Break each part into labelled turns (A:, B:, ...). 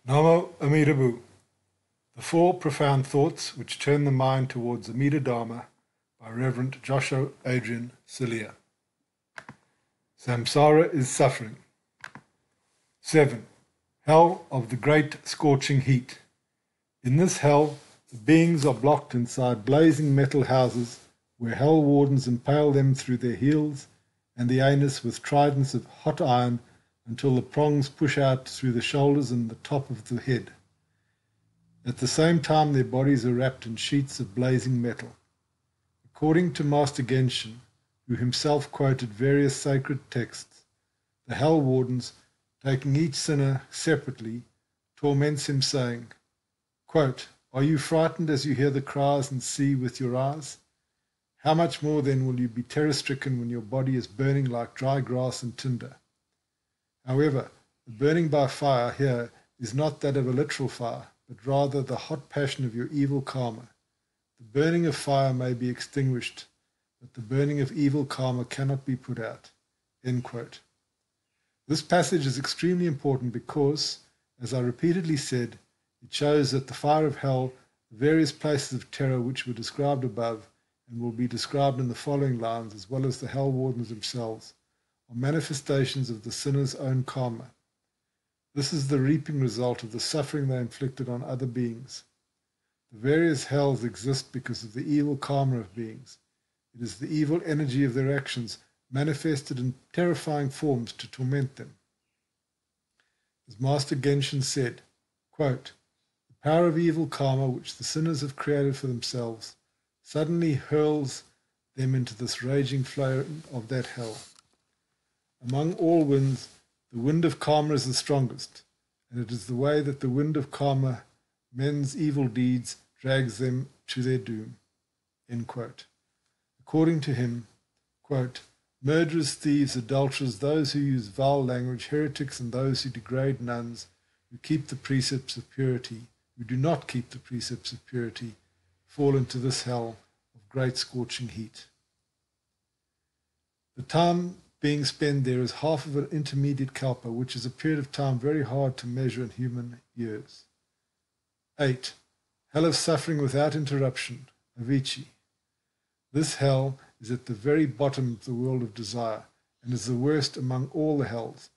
A: Namo Amida Buddha. The Four Profound Thoughts Which Turn the Mind Towards Amida Dharma by Reverend Joshua Adrian Celia. Samsara is suffering. 7. Hell of the great scorching heat. In this hell, the beings are blocked inside blazing metal houses where hell wardens impale them through their heels and the anus with tridents of hot iron until the prongs push out through the shoulders and the top of the head. At the same time, their bodies are wrapped in sheets of blazing metal. According to Master Gansen, who himself quoted various sacred texts, the hell wardens, taking each sinner separately, torments him, saying, quote, "Are you frightened as you hear the cries and see with your eyes? How much more then will you be terror-stricken when your body is burning like dry grass and tinder?" However, the burning by fire here is not that of a literal fire, but rather the hot passion of your evil karma. The burning of fire may be extinguished, but the burning of evil karma cannot be put out. End quote. This passage is extremely important because, as I repeatedly said, it shows that the fire of hell, the various places of terror which were described above and will be described in the following lines, as well as the hell wardens themselves, are manifestations of the sinner's own karma. This is the reaping result of the suffering they inflicted on other beings. The various hells exist because of the evil karma of beings. It is the evil energy of their actions manifested in terrifying forms to torment them. As Master Gansen said, quote, "The power of evil karma which the sinners have created for themselves suddenly hurls them into this raging flame of that hell. Among all winds, the wind of karma is the strongest, and it is the way that the wind of karma, men's evil deeds, drags them to their doom." End quote. According to him, quote, "Murderers, thieves, adulterers, those who use vile language, heretics, and those who degrade nuns, who keep the precepts of purity, who do not keep the precepts of purity, fall into this hell of great scorching heat." The time being spent there is half of an intermediate kalpa, which is a period of time very hard to measure in human years. 8. Hell of suffering without interruption, avicii. This hell is at the very bottom of the world of desire, and is the worst among all the hells.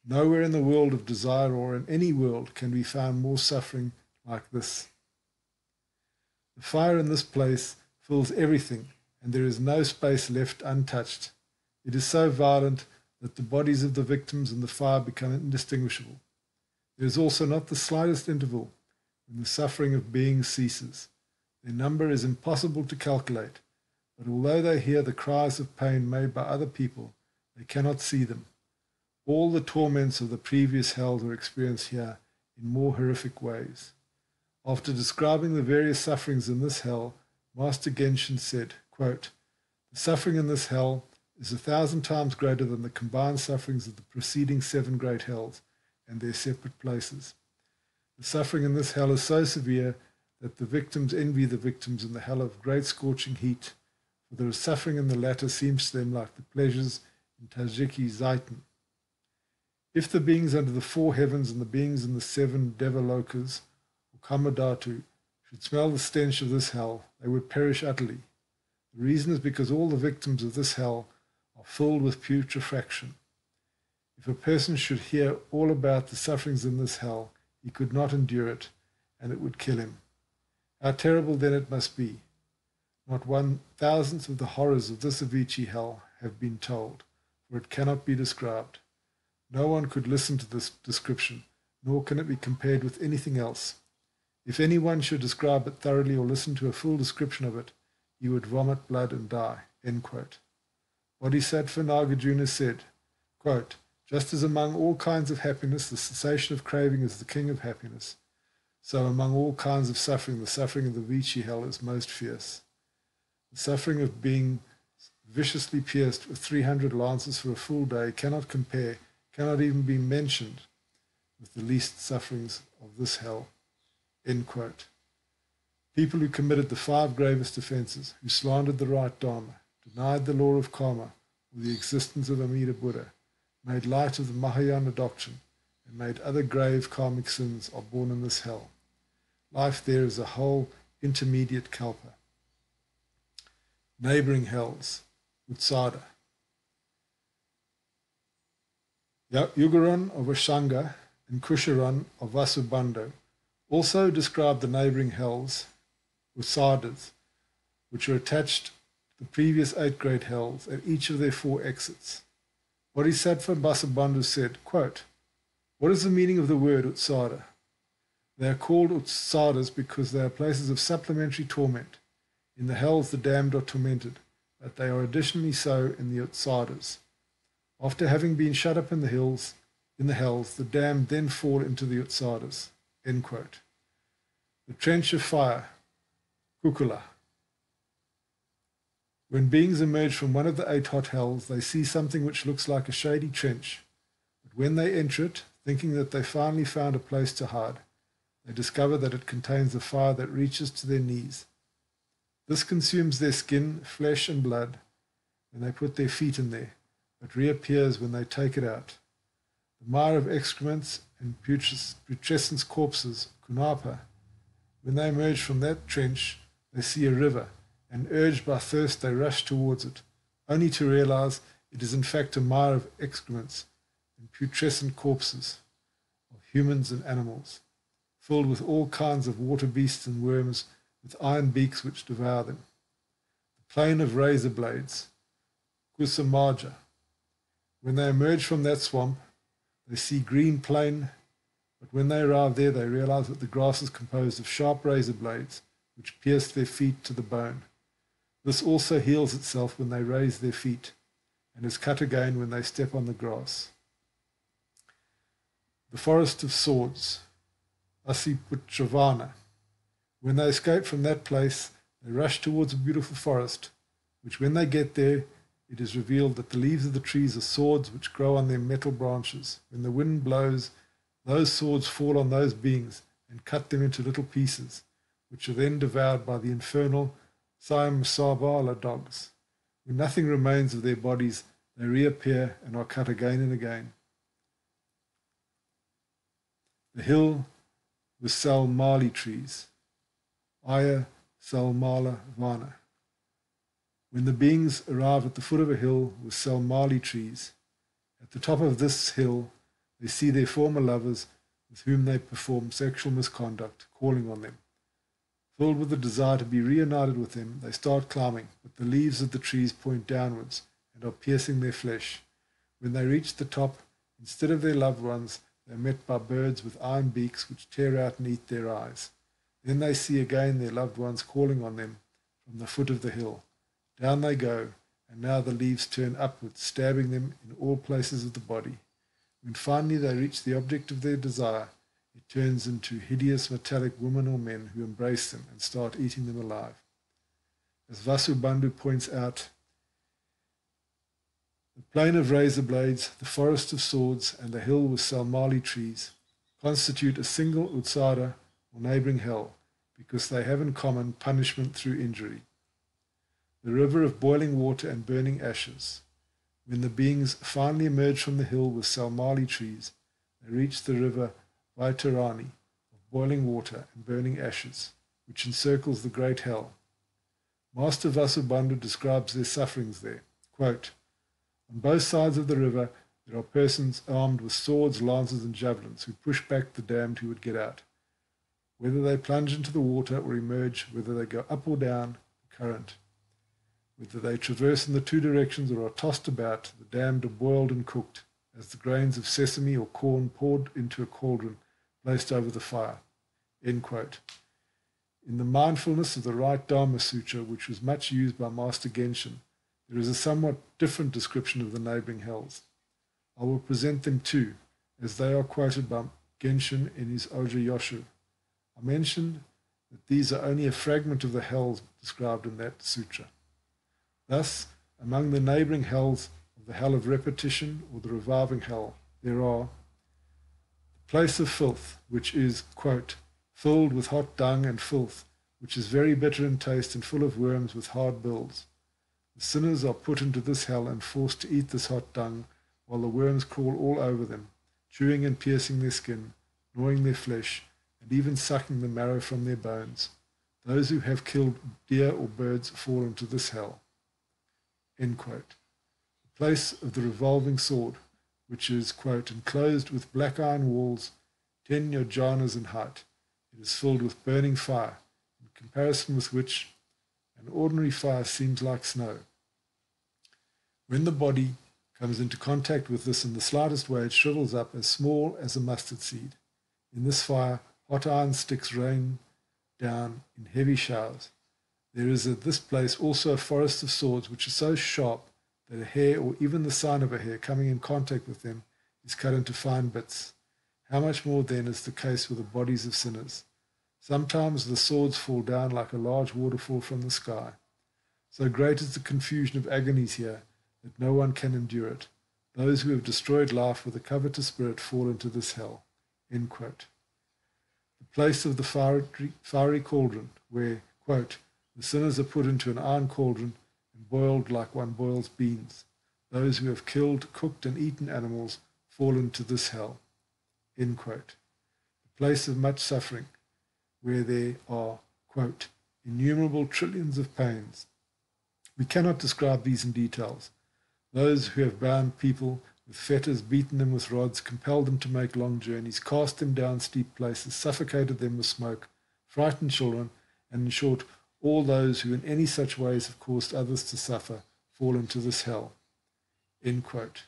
A: Nowhere in the world of desire or in any world can be found more suffering like this. The fire in this place fills everything, and there is no space left untouched. It is so violent that the bodies of the victims and the fire become indistinguishable. There is also not the slightest interval when the suffering of beings ceases. Their number is impossible to calculate, but although they hear the cries of pain made by other people, they cannot see them. All the torments of the previous hells are experienced here in more horrific ways. After describing the various sufferings in this hell, Master Gansen said, quote, "The suffering in this hell is 1,000 times greater than the combined sufferings of the preceding 7 great hells and their separate places. The suffering in this hell is so severe that the victims envy the victims in the hell of great scorching heat, for the suffering in the latter seems to them like the pleasures in Tajiki Zaitan. If the beings under the 4 heavens and the beings in the 7 Devalokas, or Kamadhatu, should smell the stench of this hell, they would perish utterly. The reason is because all the victims of this hell are filled with putrefaction. If a person should hear all about the sufferings in this hell, he could not endure it, and it would kill him. How terrible then it must be! Not 1,000th of the horrors of this avicii hell have been told, for it cannot be described. No one could listen to this description, nor can it be compared with anything else. If anyone should describe it thoroughly or listen to a full description of it, he would vomit blood and die." End quote. Bodhisattva Nagarjuna said, quote, "Just as among all kinds of happiness the cessation of craving is the king of happiness, so among all kinds of suffering the suffering of the avicii hell is most fierce. The suffering of being viciously pierced with 300 lances for a full day cannot compare, cannot even be mentioned with the least sufferings of this hell." End quote. People who committed the 5 gravest offences, who slandered the right Dharma, denied the law of karma or the existence of Amida Buddha, made light of the Mahayana doctrine, and made other grave karmic sins are born in this hell. Life there is a whole intermediate kalpa. Neighboring hells, Utsada. Yugaran of Ashanga and Kusharan of Vasubandhu also describe the neighboring hells, Utsadas, which are attached to the previous 8 great hells at each of their 4 exits. Bodhisattva Vasubandhu said, quote, "What is the meaning of the word Utsada? They are called Utsadas because they are places of supplementary torment. In the hells the damned are tormented, but they are additionally so in the Utsadas. After having been shut up in the hells, the damned then fall into the Utsadas." End quote. The trench of fire, Kukula. When beings emerge from one of the 8 hot hells, they see something which looks like a shady trench. But when they enter it, thinking that they finally found a place to hide, they discover that it contains a fire that reaches to their knees. This consumes their skin, flesh, and blood when they put their feet in there, but reappears when they take it out. The mire of excrements and putrescent corpses, Kunapa, when they emerge from that trench, they see a river, and urged by thirst they rush towards it, only to realize it is in fact a mire of excrements and putrescent corpses of humans and animals, filled with all kinds of water beasts and worms with iron beaks which devour them. The plain of razor blades, Kusamaja. When they emerge from that swamp, they see green plain, but when they arrive there, they realize that the grass is composed of sharp razor blades which pierce their feet to the bone. This also heals itself when they raise their feet, and is cut again when they step on the grass. The forest of swords, Asiputravana. When they escape from that place, they rush towards a beautiful forest, which when they get there, it is revealed that the leaves of the trees are swords which grow on their metal branches. When the wind blows, those swords fall on those beings and cut them into little pieces, which are then devoured by the infernal Samsaric dogs. When nothing remains of their bodies, they reappear and are cut again and again. The hill with salmali trees, Aya Salmala Vana. When the beings arrive at the foot of a hill with salmali trees, at the top of this hill they see their former lovers with whom they perform sexual misconduct, calling on them. Filled with the desire to be reunited with them, they start climbing, but the leaves of the trees point downwards and are piercing their flesh. When they reach the top, instead of their loved ones, they are met by birds with iron beaks which tear out and eat their eyes. Then they see again their loved ones calling on them from the foot of the hill. Down they go, and now the leaves turn upwards, stabbing them in all places of the body. When finally they reach the object of their desire, it turns into hideous metallic women or men who embrace them and start eating them alive. As Vasubandhu points out, the plain of razor blades, the forest of swords, and the hill with salmali trees constitute a single utsada or neighbouring hell, because they have in common punishment through injury. The river of boiling water and burning ashes. When the beings finally emerge from the hill with salmali trees, they reach the river Vaitarani of boiling water and burning ashes, which encircles the great hell. Master Vasubandhu describes their sufferings there. Quote, "On both sides of the river there are persons armed with swords, lances, and javelins who push back the damned who would get out. Whether they plunge into the water or emerge, whether they go up or down the current, whether they traverse in the 2 directions or are tossed about, the damned are boiled and cooked, as the grains of sesame or corn poured into a cauldron placed over the fire." End quote. In the Mindfulness of the Right Dharma Sutra, which was much used by Master Genshin, there is a somewhat different description of the neighbouring hells. I will present them too, as they are quoted by Genshin in his Oja Yoshu. I mentioned that these are only a fragment of the hells described in that sutra. Thus, among the neighbouring hells of the hell of repetition or the reviving hell, there are the place of filth, which is, quote, "filled with hot dung and filth, which is very bitter in taste and full of worms with hard bills. The sinners are put into this hell and forced to eat this hot dung, while the worms crawl all over them. chewing and piercing their skin, gnawing their flesh, and even sucking the marrow from their bones. Those who have killed deer or birds fall into this hell. End quote. The place of the revolving sword, which is, quote, enclosed with black iron walls, 10 yojanas in height. It is filled with burning fire, in comparison with which an ordinary fire seems like snow. When the body comes into contact with this in the slightest way, it shrivels up as small as a mustard seed. In this fire, hot iron sticks rain down in heavy showers. There is at this place also a forest of swords, which are so sharp that a hair or even the sign of a hair coming in contact with them is cut into fine bits. How much more then is the case with the bodies of sinners? Sometimes the swords fall down like a large waterfall from the sky. So great is the confusion of agonies here that no one can endure it. Those who have destroyed life with a covetous spirit fall into this hell. End quote. The place of the fiery cauldron, where, quote, the sinners are put into an iron cauldron and boiled like one boils beans. Those who have killed, cooked, and eaten animals fall into this hell. End quote. The place of much suffering, where there are, quote, innumerable trillions of pains. We cannot describe these in details. Those who have bound people with fetters, beaten them with rods, compelled them to make long journeys, cast them down steep places, suffocated them with smoke, frightened children, and in short, all those who in any such ways have caused others to suffer fall into this hell. End quote.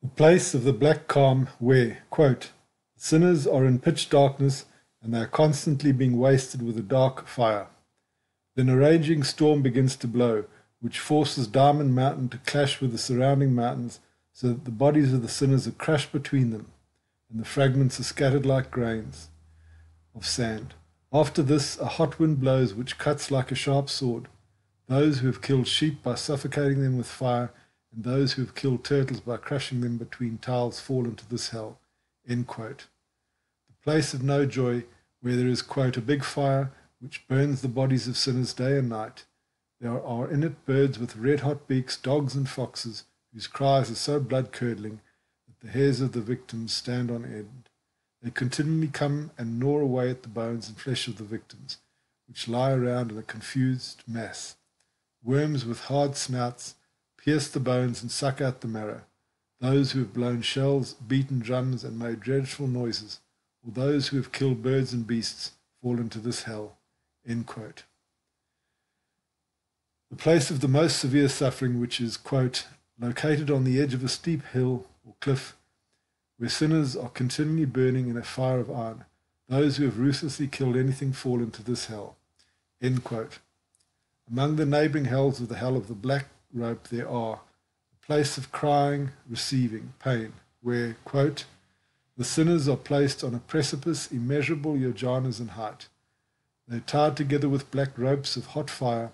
A: The place of the black calm where, quote, sinners are in pitch darkness and they are constantly being wasted with a dark fire. Then a raging storm begins to blow, which forces Diamond Mountain to clash with the surrounding mountains so that the bodies of the sinners are crushed between them and the fragments are scattered like grains of sand. After this, a hot wind blows which cuts like a sharp sword. Those who have killed sheep by suffocating them with fire and those who have killed turtles by crushing them between tiles fall into this hell. End quote. The place of no joy, where there is, quote, a big fire which burns the bodies of sinners day and night. There are in it birds with red-hot beaks, dogs and foxes, whose cries are so blood-curdling that the hairs of the victims stand on end. They continually come and gnaw away at the bones and flesh of the victims, which lie around in a confused mass. Worms with hard snouts pierce the bones and suck out the marrow. Those who have blown shells, beaten drums, and made dreadful noises, or those who have killed birds and beasts, fall into this hell. End quote. The place of the most severe suffering, which is, quote, located on the edge of a steep hill or cliff, where sinners are continually burning in a fire of iron. Those who have ruthlessly killed anything fall into this hell. End quote. Among the neighboring hells of the hell of the black rope there are a place of crying, receiving, pain, where, quote, the sinners are placed on a precipice immeasurable yojanas in height. They are tied together with black ropes of hot fire,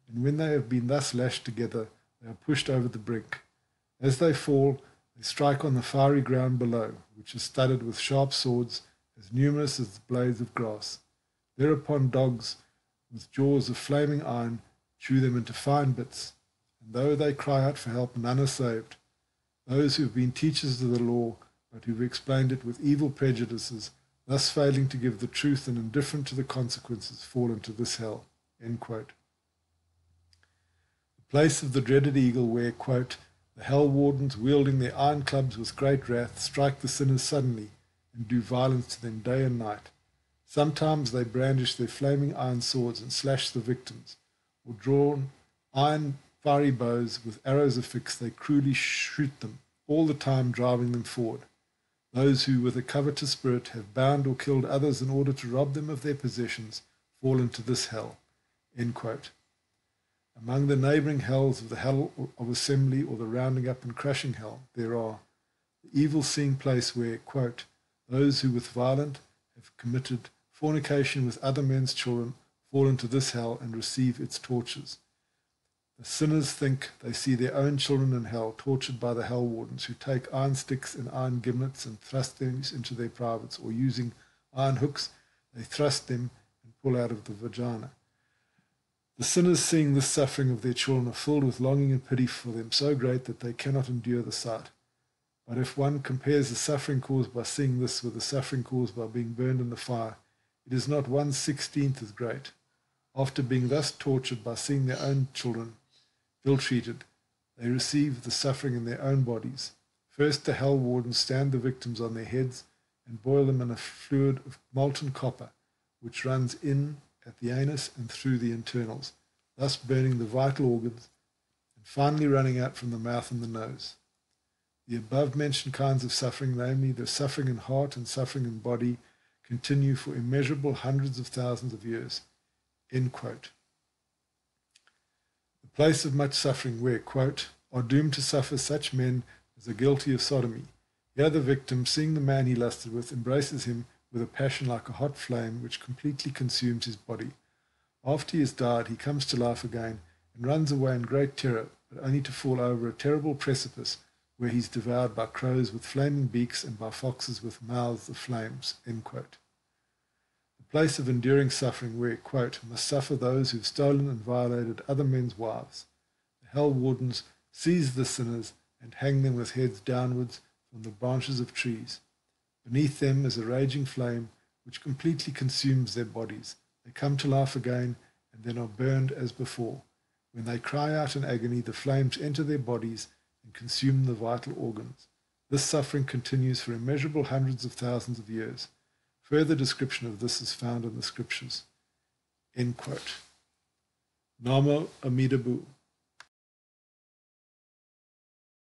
A: and when they have been thus lashed together, they are pushed over the brink. As they fall, they strike on the fiery ground below, which is studded with sharp swords, as numerous as the blades of grass. Thereupon dogs, with jaws of flaming iron, chew them into fine bits, and though they cry out for help, none are saved. Those who have been teachers of the law, but who have explained it with evil prejudices, thus failing to give the truth and indifferent to the consequences, fall into this hell. End quote. The place of the dreaded eagle where, quote, the hell wardens, wielding their iron clubs with great wrath, strike the sinners suddenly and do violence to them day and night. Sometimes they brandish their flaming iron swords and slash the victims, or drawn iron fiery bows with arrows affixed, they cruelly shoot them, all the time driving them forward. Those who with a covetous spirit have bound or killed others in order to rob them of their possessions fall into this hell. End quote. Among the neighboring hells of the hell of assembly or the rounding up and crushing hell, there are the evil-seeing place where, quote, those who with violence have committed fornication with other men's children fall into this hell and receive its tortures. The sinners think they see their own children in hell, tortured by the hell wardens, who take iron sticks and iron gimlets and thrust them into their privates, or using iron hooks, they thrust them and pull out of the vagina. The sinners, seeing this suffering of their children, are filled with longing and pity for them, so great that they cannot endure the sight. But if one compares the suffering caused by seeing this with the suffering caused by being burned in the fire, it is not 1/16 as great. After being thus tortured by seeing their own children ill-treated, they receive the suffering in their own bodies. First, the hell wardens stand the victims on their heads and boil them in a fluid of molten copper, which runs in at the anus and through the internals, thus burning the vital organs, and finally running out from the mouth and the nose. The above-mentioned kinds of suffering, namely the suffering in heart and suffering in body, continue for immeasurable hundreds of thousands of years. End quote. The place of much suffering where, quote, are doomed to suffer such men as are guilty of sodomy. Here the victim, seeing the man he lusted with, embraces him with a passion like a hot flame which completely consumes his body. After he has died, he comes to life again and runs away in great terror, but only to fall over a terrible precipice where he is devoured by crows with flaming beaks and by foxes with mouths of flames. End quote. The place of enduring suffering where, quote, must suffer those who have stolen and violated other men's wives. The hell wardens seize the sinners and hang them with heads downwards from the branches of trees. Beneath them is a raging flame which completely consumes their bodies. They come to life again and then are burned as before. When they cry out in agony, the flames enter their bodies and consume the vital organs. This suffering continues for immeasurable hundreds of thousands of years. Further description of this is found in the scriptures. End quote. Namo Amida Buddha.